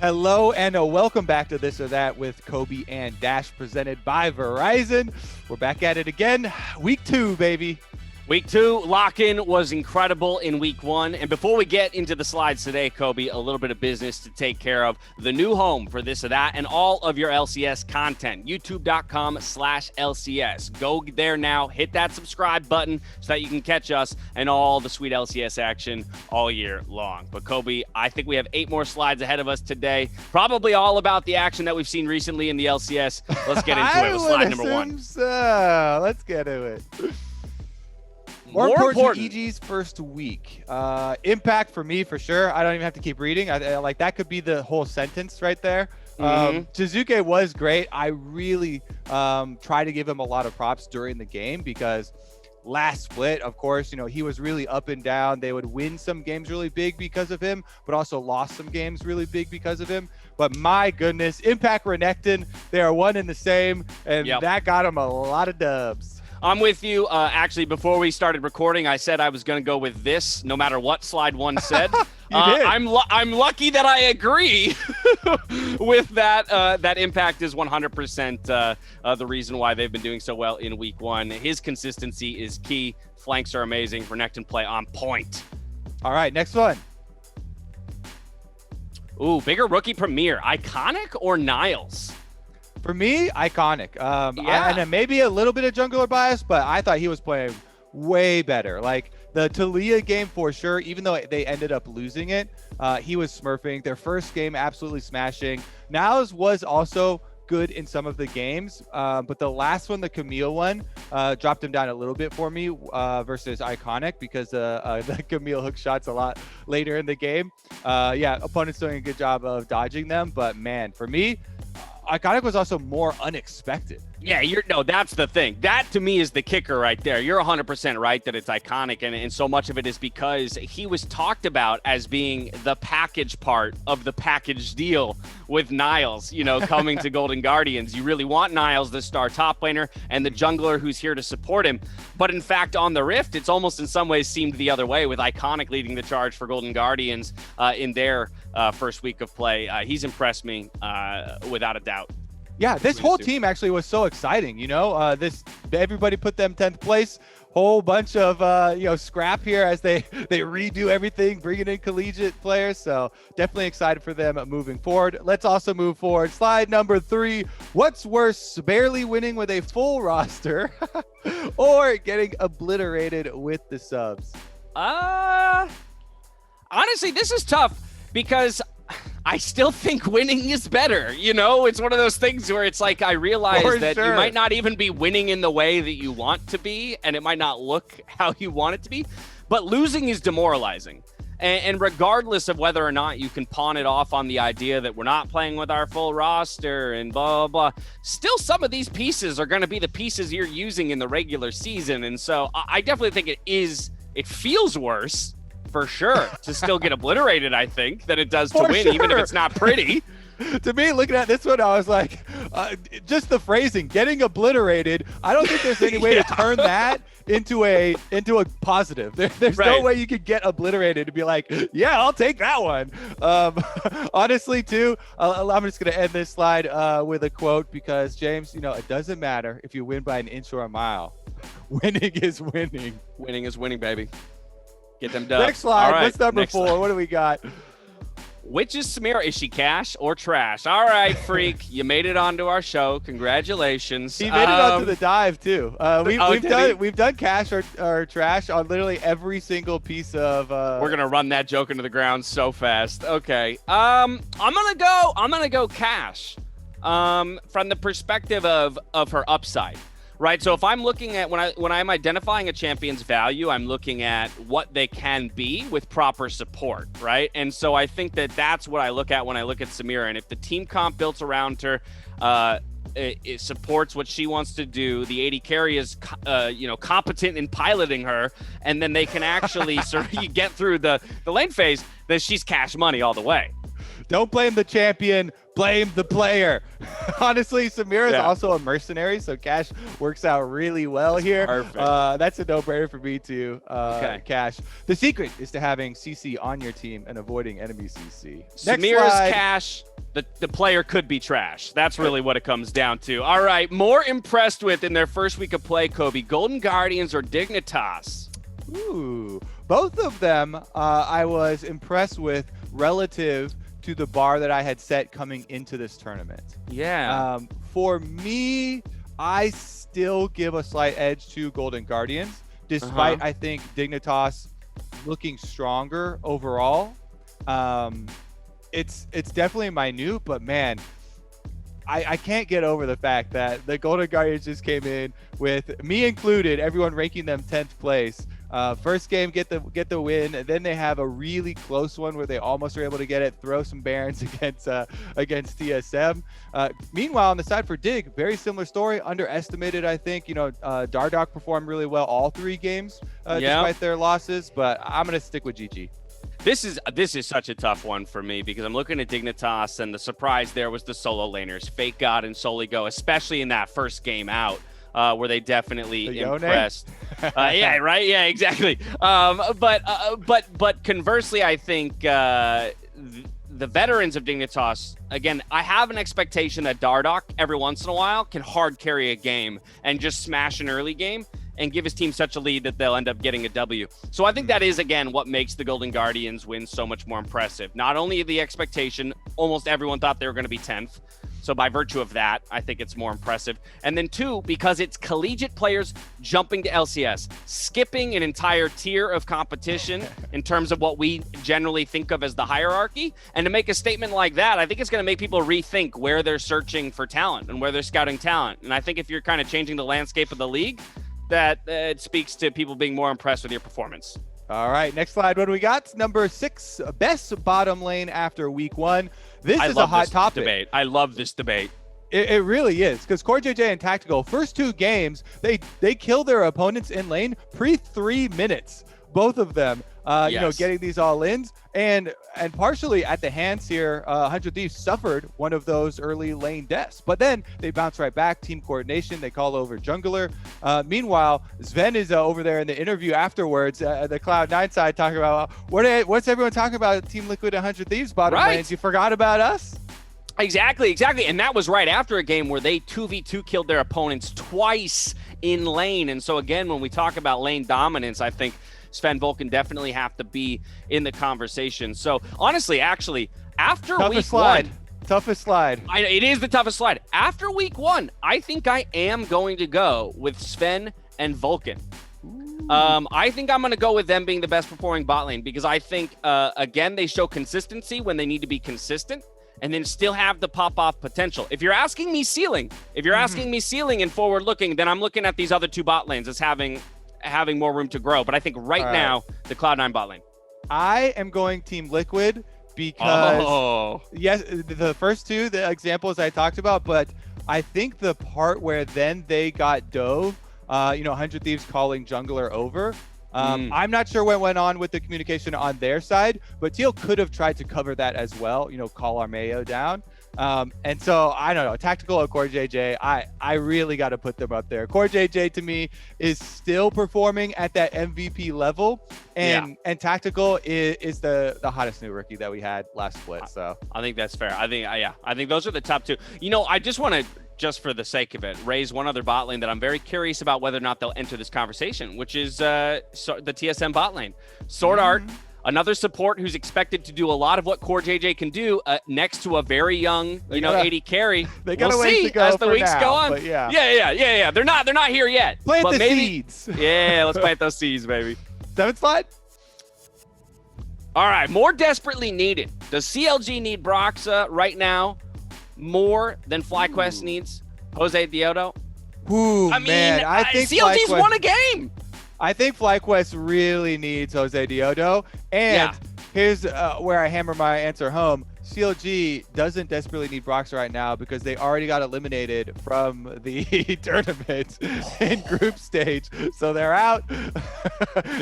Hello and welcome back to This or That with Kobe and Dash, presented by Verizon. We're back at it again. Week 2, baby. Week 2 lock-in was incredible in week 1. And before we get into the slides today, Kobe, a little bit of business to take care of. The new home for This or That and all of your LCS content, youtube.com/LCS. Go there now, hit that subscribe button so that you can catch us and all the sweet LCS action all year long. But Kobe, I think we have 8 more slides ahead of us today. Probably all about the action that we've seen recently in the LCS. Let's get into it with slide number 1. So. Let's get to it. More important EG's first week. Impact for me, for sure. I don't even have to keep reading. I like that could be the whole sentence right there. Jiizuke was great. I really try to give him a lot of props during the game because last split, of course, he was really up and down. They would win some games really big because of him, but also lost some games really big because of him. But my goodness, Impact Renekton, they are one and the same, and that got him a lot of dubs. I'm with you. Actually, before we started recording, I said I was going to go with this, no matter what slide 1 said. I'm lucky that I agree with that. That Impact is 100% the reason why they've been doing so well in week 1. His consistency is key. Flanks are amazing. Renekton play on point. All right, next one. Ooh, bigger rookie premiere. Iconic or Niles? For me, Iconic. And maybe a little bit of jungler bias, but I thought he was playing way better. Like the Talia game for sure, even though they ended up losing it, he was smurfing. Their first game, absolutely smashing. Niles was also good in some of the games, but the last one, the Camille one, dropped him down a little bit for me versus Iconic because the Camille hook shots a lot later in the game. Opponents doing a good job of dodging them, but man, for me, Iconic was also more unexpected. Yeah, that's the thing. That to me is the kicker right there. You're 100% right that it's Iconic, and so much of it is because he was talked about as being the package part of the package deal with Niles, coming to Golden Guardians. You really want Niles, the star top laner, and the jungler who's here to support him. But in fact, on the Rift, it's almost in some ways seemed the other way, with Iconic leading the charge for Golden Guardians in their first week of play. He's impressed me without a doubt. Yeah, this whole team actually was so exciting. Everybody put them 10th place. Whole bunch of scrap here as they redo everything, bringing in collegiate players. So definitely excited for them moving forward. Let's also move forward. Slide number 3. What's worse, barely winning with a full roster or getting obliterated with the subs? Honestly, this is tough because I still think winning is better. It's one of those things where it's like I realize that you might not even be winning in the way that you want to be, and it might not look how you want it to be, but losing is demoralizing. And regardless of whether or not you can pawn it off on the idea that we're not playing with our full roster and blah, blah, blah, still some of these pieces are going to be the pieces you're using in the regular season. And so I definitely think it feels worse, for sure, to still get obliterated, I think, than it does to win, even if it's not pretty. To me, looking at this one, I was like, just the phrasing, getting obliterated. I don't think there's any way to turn that into a positive. There's no way you could get obliterated to be like, yeah, I'll take that one. Honestly, too, I'm just going to end this slide with a quote because, James, it doesn't matter if you win by an inch or a mile. Winning is winning. Winning is winning, baby. Get them dubs. Next slide. Right, what's number 4? Slide. What do we got? Which is Samira? Is she cash or trash? All right, freak. You made it onto our show. Congratulations. He made it onto the dive, too. We've done cash or trash on literally every single piece of... We're going to run that joke into the ground so fast. Okay. I'm gonna go cash from the perspective of her upside. Right, so if I'm looking at when I'm identifying a champion's value, I'm looking at what they can be with proper support, right? And so I think that's what I look at when I look at Samira. And if the team comp built around her, it supports what she wants to do, the AD carry is competent in piloting her, and then they can actually sort of get through the lane phase, then she's cash money all the way. Don't blame the champion, blame the player. Honestly, Samira is also a mercenary, so Cash works out really well here. Perfect. That's a no-brainer for me too, Cash. The secret is to having CC on your team and avoiding enemy CC. Samira's Cash, the player could be trash. That's really what it comes down to. All right, more impressed with in their first week of play, Kobe, Golden Guardians or Dignitas? Ooh, both of them I was impressed with relative to the bar that I had set coming into this tournament. Yeah. For me, I still give a slight edge to Golden Guardians, despite I think Dignitas looking stronger overall. It's definitely minute, but man, I can't get over the fact that the Golden Guardians just came in with me included, everyone ranking them 10th place. First game, get the win, and then they have a really close one where they almost are able to get it, throw some Barons against TSM. Meanwhile, on the side for Dig, very similar story, underestimated, I think. Dardoch performed really well all 3 games despite their losses, but I'm going to stick with GG. This is such a tough one for me because I'm looking at Dignitas, and the surprise there was the solo laners, Fake God and Soligo, especially in that first game out. Where they definitely impressed. Yeah, right. Yeah, exactly. But conversely, I think the veterans of Dignitas, again, I have an expectation that Dardoch every once in a while can hard carry a game and just smash an early game and give his team such a lead that they'll end up getting a W. So I think that is, again, what makes the Golden Guardians win so much more impressive. Not only the expectation, almost everyone thought they were going to be 10th. So by virtue of that, I think it's more impressive. And then 2, because it's collegiate players jumping to LCS, skipping an entire tier of competition in terms of what we generally think of as the hierarchy. And to make a statement like that, I think it's going to make people rethink where they're searching for talent and where they're scouting talent. And I think if you're kind of changing the landscape of the league, that it speaks to people being more impressed with your performance. All right, next slide. What do we got? Number 6, best bottom lane after week 1. This is a hot topic. Debate. I love this debate. It really is, because CoreJJ and Tactical, first 2 games, they kill their opponents in lane pre-3 minutes. Both of them, getting these all-ins. And partially at the hands here, 100 Thieves suffered one of those early lane deaths. But then they bounce right back, team coordination, they call over jungler. Meanwhile, Sven is over there in the interview afterwards, the Cloud9 side, talking about, what's everyone talking about Team Liquid 100 Thieves bottom lanes? You forgot about us? Exactly. And that was right after a game where they 2v2 killed their opponents twice in lane. And so again, when we talk about lane dominance, I think Sven Volkan definitely have to be in the conversation. So honestly, actually, after week 1, toughest slide. It is the toughest slide. After week 1, I think I am going to go with Sven and Volkan. I think I'm going to go with them being the best performing bot lane because I think, again, they show consistency when they need to be consistent and then still have the pop-off potential. If you're asking me ceiling, and forward-looking, then I'm looking at these other 2 bot lanes as having more room to grow. But I think right now, the Cloud9 bot lane. I am going Team Liquid because, yes, the first 2, the examples I talked about, but I think the part where then they got dove, 100 Thieves calling jungler over, I'm not sure what went on with the communication on their side, but Teal could have tried to cover that as well, call Armeo down. And so I don't know, Tactical or CoreJJ, I really got to put them up there. CoreJJ to me is still performing at that MVP level, and Tactical is the hottest new rookie that we had last split. So I think that's fair. I think those are the top 2. I just want to, just for the sake of it, raise one other bot lane that I'm very curious about whether or not they'll enter this conversation, which is the TSM bot lane. Sword Art, another support who's expected to do a lot of what CoreJJ can do next to a very young, 80 carry. They got a ways to go as the weeks go on. Yeah. They're not here yet. Plant the seeds. Yeah, let's plant those seeds, baby. 7th slide. All right, more desperately needed. Does CLG need Broxah right now more than FlyQuest needs Josedeodo? I think CLG's won a game. I think FlyQuest really needs Josedeodo. And here's where I hammer my answer home. CLG doesn't desperately need Broxah right now because they already got eliminated from the tournament in group stage. So they're out.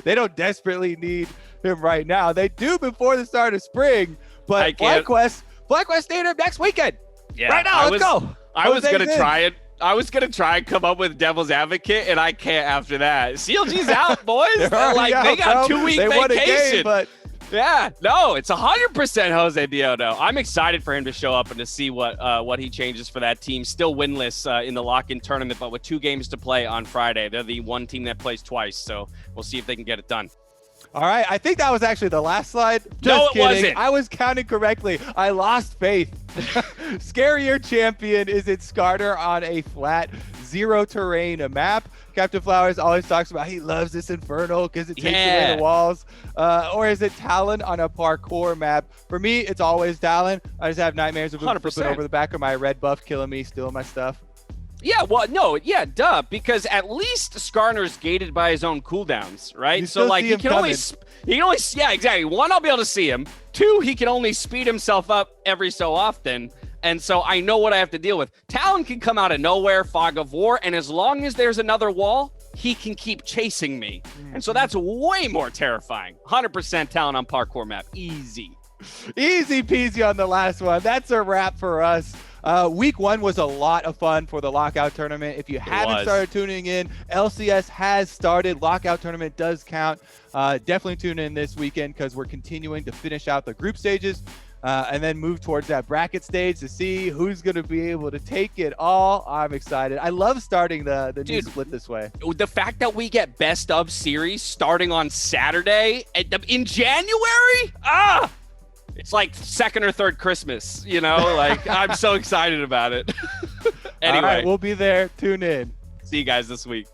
They don't desperately need him right now. They do before the start of spring, but FlyQuest FlyQuest Stadium next weekend. Yeah, right now, let's go. I was going to try it. I was going to try and come up with devil's advocate, and I can't after that. CLG's out, boys. They got 2 week vacation. Won a game, but yeah, no, it's 100% Josedeodo. I'm excited for him to show up and to see what he changes for that team. Still winless in the lock-in tournament, but with 2 games to play on Friday. They're the one team that plays twice, so we'll see if they can get it done. All right, I think that was actually the last slide. No, it kidding. wasn't. I was counting correctly. I lost faith. Scarier champion is it Skarner on a flat 0 terrain map. Captain Flowers always talks about he loves this Infernal because it takes away the walls. Or is it Talon on a parkour map? For me, it's always Talon. I just have nightmares of him flipping over the back of my red buff, killing me, stealing my stuff. Yeah, well, no, yeah, duh, because at least Skarner's gated by his own cooldowns, right? So like he can only, yeah, exactly. 1, I'll be able to see him. 2, he can only speed himself up every so often. And so I know what I have to deal with. Talon can come out of nowhere, fog of war, and as long as there's another wall, he can keep chasing me. And so that's way more terrifying. 100% Talon on parkour map. Easy. Easy peasy on the last one. That's a wrap for us. Week 1 was a lot of fun for the Lockout Tournament. If you haven't started tuning in, LCS has started. Lockout Tournament does count. Definitely tune in this weekend because we're continuing to finish out the group stages and then move towards that bracket stage to see who's going to be able to take it all. I'm excited. I love starting the new split this way. The fact that we get best of series starting on Saturday in January? It's like 2nd or 3rd Christmas, you know? Like, I'm so excited about it. Anyway. All right, we'll be there. Tune in. See you guys this week.